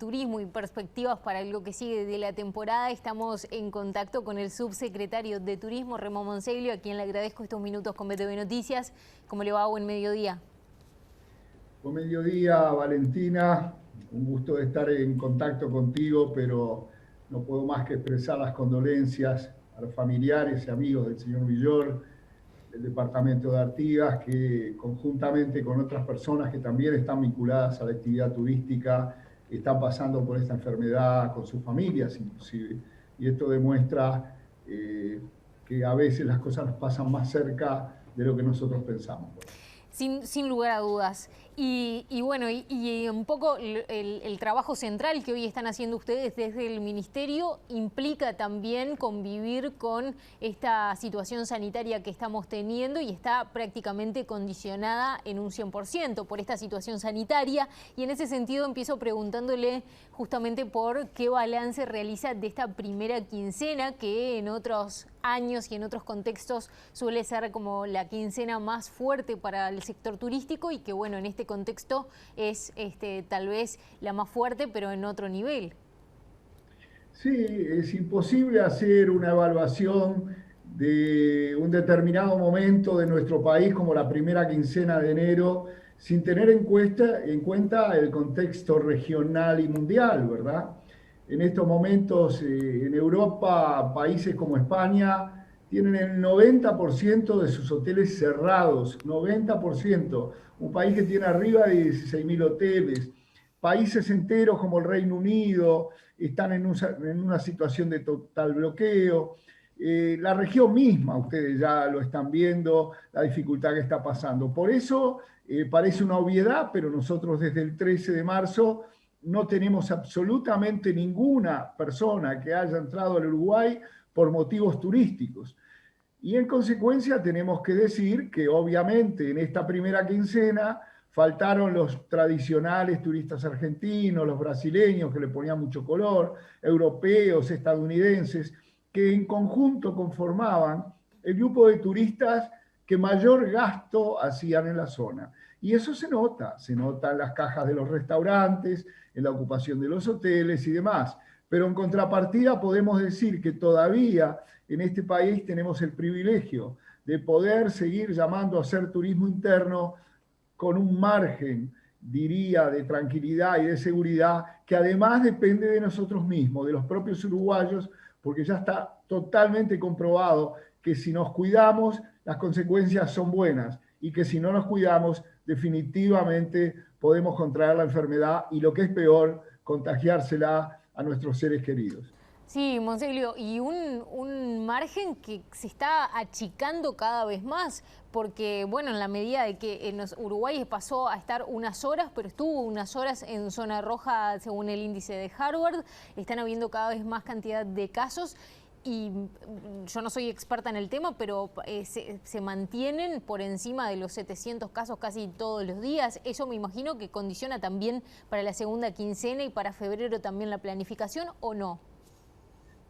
turismo y perspectivas para lo que sigue de la temporada, estamos en contacto con el subsecretario de Turismo, Remo Monseglio, a quien le agradezco estos minutos con BTV Noticias. ¿Cómo le va? Buen mediodía. Buen mediodía, Valentina. Un gusto de estar en contacto contigo, pero no puedo más que expresar las condolencias a los familiares y amigos del señor Villor, del departamento de Artigas, que conjuntamente con otras personas que también están vinculadas a la actividad turística, están pasando por esta enfermedad con sus familias inclusive. Y esto demuestra que a veces las cosas nos pasan más cerca de lo que nosotros pensamos. Sin lugar a dudas. Y bueno, un poco el trabajo central que hoy están haciendo ustedes desde el Ministerio implica también convivir con esta situación sanitaria que estamos teniendo y está prácticamente condicionada en un 100% por esta situación sanitaria. Y en ese sentido empiezo preguntándole justamente por qué balance realiza de esta primera quincena, que en otros años y en otros contextos suele ser como la quincena más fuerte para el sector turístico y que bueno, en este contexto es tal vez la más fuerte, pero en otro nivel. Sí, es imposible hacer una evaluación de un determinado momento de nuestro país como la primera quincena de enero sin tener en cuenta el contexto regional y mundial, ¿verdad? En estos momentos en Europa, países como España tienen el 90% de sus hoteles cerrados, 90%, un país que tiene arriba de 16.000 hoteles, países enteros como el Reino Unido están en una situación de total bloqueo. La región misma, ustedes ya lo están viendo, la dificultad que está pasando. Por eso parece una obviedad, pero nosotros desde el 13 de marzo no tenemos absolutamente ninguna persona que haya entrado al Uruguay por motivos turísticos. Y en consecuencia tenemos que decir que obviamente en esta primera quincena faltaron los tradicionales turistas argentinos, los brasileños que le ponían mucho color, europeos, estadounidenses, que en conjunto conformaban el grupo de turistas que mayor gasto hacían en la zona. Y eso se nota en las cajas de los restaurantes, en la ocupación de los hoteles y demás. Pero en contrapartida podemos decir que todavía en este país tenemos el privilegio de poder seguir llamando a hacer turismo interno con un margen, diría, de tranquilidad y de seguridad, que además depende de nosotros mismos, de los propios uruguayos, porque ya está totalmente comprobado que si nos cuidamos, las consecuencias son buenas, y que si no nos cuidamos, definitivamente podemos contraer la enfermedad y lo que es peor, contagiársela a nuestros seres queridos. Sí, Monseglio, y un margen que se está achicando cada vez más, porque bueno, en la medida de que en Uruguay pasó a estar unas horas, pero estuvo unas horas en zona roja según el índice de Harvard, están habiendo cada vez más cantidad de casos. Y yo no soy experta en el tema, pero se mantienen por encima de los 700 casos casi todos los días. Eso me imagino que condiciona también para la segunda quincena y para febrero también la planificación, ¿o no?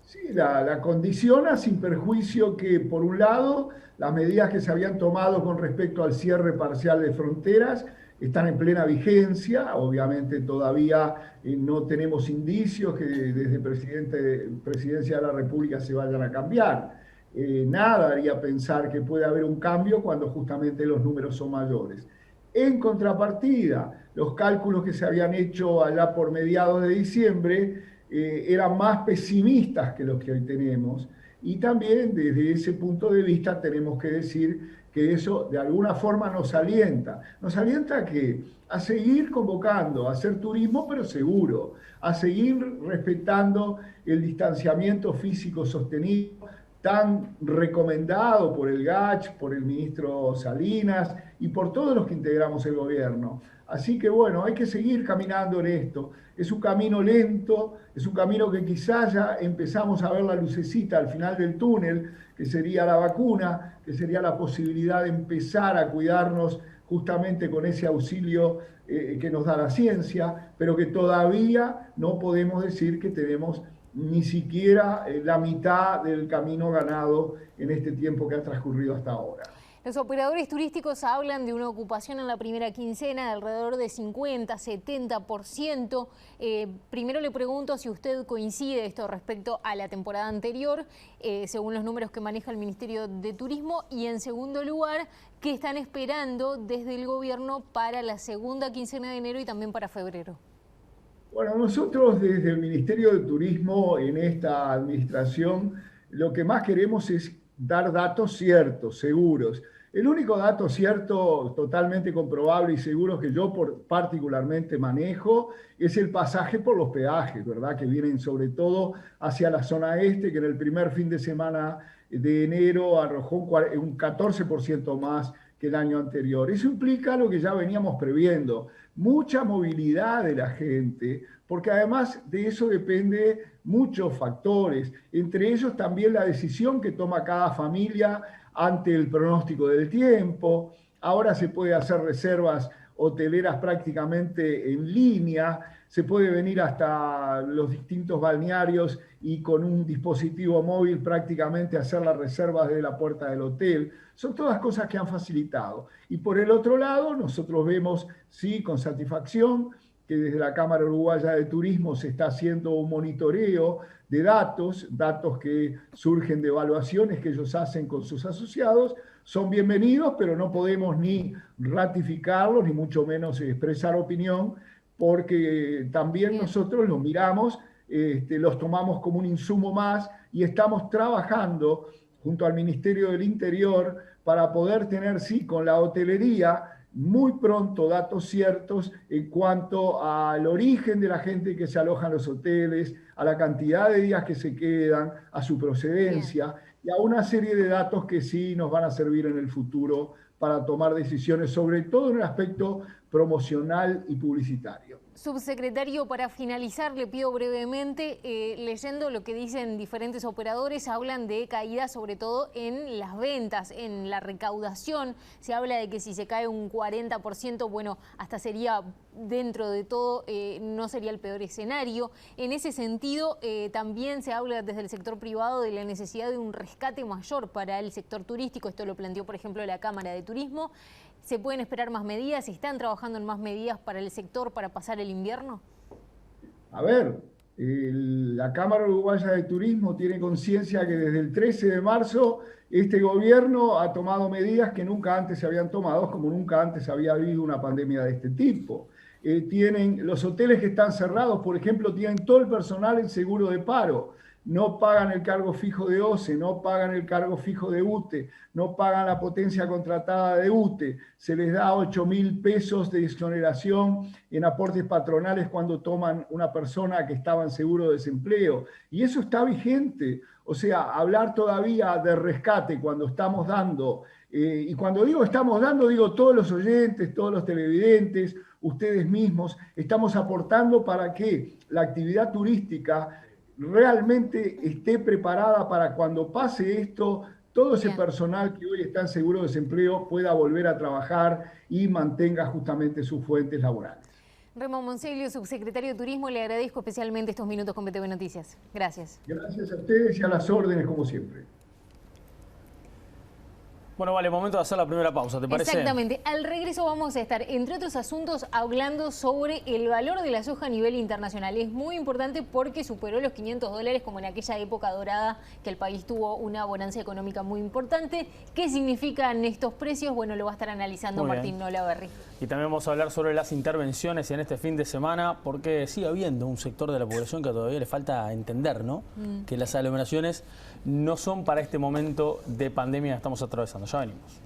Sí, la condiciona sin perjuicio que, por un lado, las medidas que se habían tomado con respecto al cierre parcial de fronteras están en plena vigencia. Obviamente todavía no tenemos indicios que desde Presidencia de la República se vayan a cambiar. Nada haría pensar que puede haber un cambio cuando justamente los números son mayores. En contrapartida, los cálculos que se habían hecho allá por mediados de diciembre eran más pesimistas que los que hoy tenemos. Y también desde ese punto de vista tenemos que decir que eso de alguna forma nos alienta. ¿Nos alienta a qué? A seguir convocando, a hacer turismo, pero seguro, a seguir respetando el distanciamiento físico sostenido tan recomendado por el GACH, por el ministro Salinas y por todos los que integramos el gobierno. Así que bueno, hay que seguir caminando en esto. Es un camino lento, es un camino que quizás ya empezamos a ver la lucecita al final del túnel, que sería la vacuna, que sería la posibilidad de empezar a cuidarnos justamente con ese auxilio que nos da la ciencia, pero que todavía no podemos decir que tenemos ni siquiera la mitad del camino ganado en este tiempo que ha transcurrido hasta ahora. Los operadores turísticos hablan de una ocupación en la primera quincena de alrededor de 50, 70%. Primero le pregunto si usted coincide esto respecto a la temporada anterior, según los números que maneja el Ministerio de Turismo. Y en segundo lugar, ¿qué están esperando desde el gobierno para la segunda quincena de enero y también para febrero? Bueno, nosotros desde el Ministerio de Turismo en esta administración lo que más queremos es dar datos ciertos, seguros. El único dato cierto, totalmente comprobable y seguro que yo particularmente manejo es el pasaje por los peajes, ¿verdad? Que vienen sobre todo hacia la zona este, que en el primer fin de semana de enero arrojó un 14% más que el año anterior. Eso implica lo que ya veníamos previendo, mucha movilidad de la gente, porque además de eso depende muchos factores, entre ellos también la decisión que toma cada familia ante el pronóstico del tiempo. Ahora se puede hacer reservas hoteleras prácticamente en línea, se puede venir hasta los distintos balnearios y con un dispositivo móvil prácticamente hacer las reservas desde la puerta del hotel. Son todas cosas que han facilitado. Y por el otro lado, nosotros vemos, sí, con satisfacción, que desde la Cámara Uruguaya de Turismo se está haciendo un monitoreo de datos que surgen de evaluaciones que ellos hacen con sus asociados. Son bienvenidos, pero no podemos ni ratificarlos, ni mucho menos expresar opinión, porque también nosotros los miramos, los tomamos como un insumo más y estamos trabajando junto al Ministerio del Interior para poder tener, sí, con la hotelería, muy pronto datos ciertos en cuanto al origen de la gente que se aloja en los hoteles, a la cantidad de días que se quedan, a su procedencia y a una serie de datos que sí nos van a servir en el futuro para tomar decisiones, sobre todo en el aspecto promocional y publicitario. Subsecretario, para finalizar, le pido brevemente, leyendo lo que dicen diferentes operadores, hablan de caída sobre todo en las ventas, en la recaudación. Se habla de que si se cae un 40%, bueno, hasta sería, dentro de todo, no sería el peor escenario. En ese sentido, también se habla desde el sector privado de la necesidad de un rescate mayor para el sector turístico. Esto lo planteó, por ejemplo, la Cámara de Turismo. ¿Se pueden esperar más medidas? ¿Están trabajando en más medidas para el sector para pasar el invierno? A ver, la Cámara Uruguaya de Turismo tiene conciencia que desde el 13 de marzo este gobierno ha tomado medidas que nunca antes se habían tomado, como nunca antes había habido una pandemia de este tipo. Tienen los hoteles que están cerrados, por ejemplo, tienen todo el personal en seguro de paro. No pagan el cargo fijo de OCE, no pagan el cargo fijo de UTE, no pagan la potencia contratada de UTE, se les da 8.000 pesos de exoneración en aportes patronales cuando toman una persona que estaba en seguro de desempleo. Y eso está vigente. O sea, hablar todavía de rescate cuando estamos dando, y cuando digo estamos dando, digo todos los oyentes, todos los televidentes, ustedes mismos, estamos aportando para que la actividad turística realmente esté preparada para cuando pase esto, todo ese personal que hoy está en seguro de desempleo pueda volver a trabajar y mantenga justamente sus fuentes laborales. Remo Monseglio, subsecretario de Turismo, le agradezco especialmente estos minutos con BTV Noticias. Gracias. Gracias a ustedes y a las órdenes, como siempre. Bueno, vale, momento de hacer la primera pausa, ¿te parece? Exactamente. Al regreso vamos a estar, entre otros asuntos, hablando sobre el valor de la soja a nivel internacional. Es muy importante porque superó los $500 como en aquella época dorada que el país tuvo una bonanza económica muy importante. ¿Qué significan estos precios? Bueno, lo va a estar analizando Martín Olaverri. Y también vamos a hablar sobre las intervenciones en este fin de semana, porque sigue habiendo un sector de la población que todavía le falta entender, ¿no? Que las aglomeraciones no son para este momento de pandemia que estamos atravesando. Ya venimos.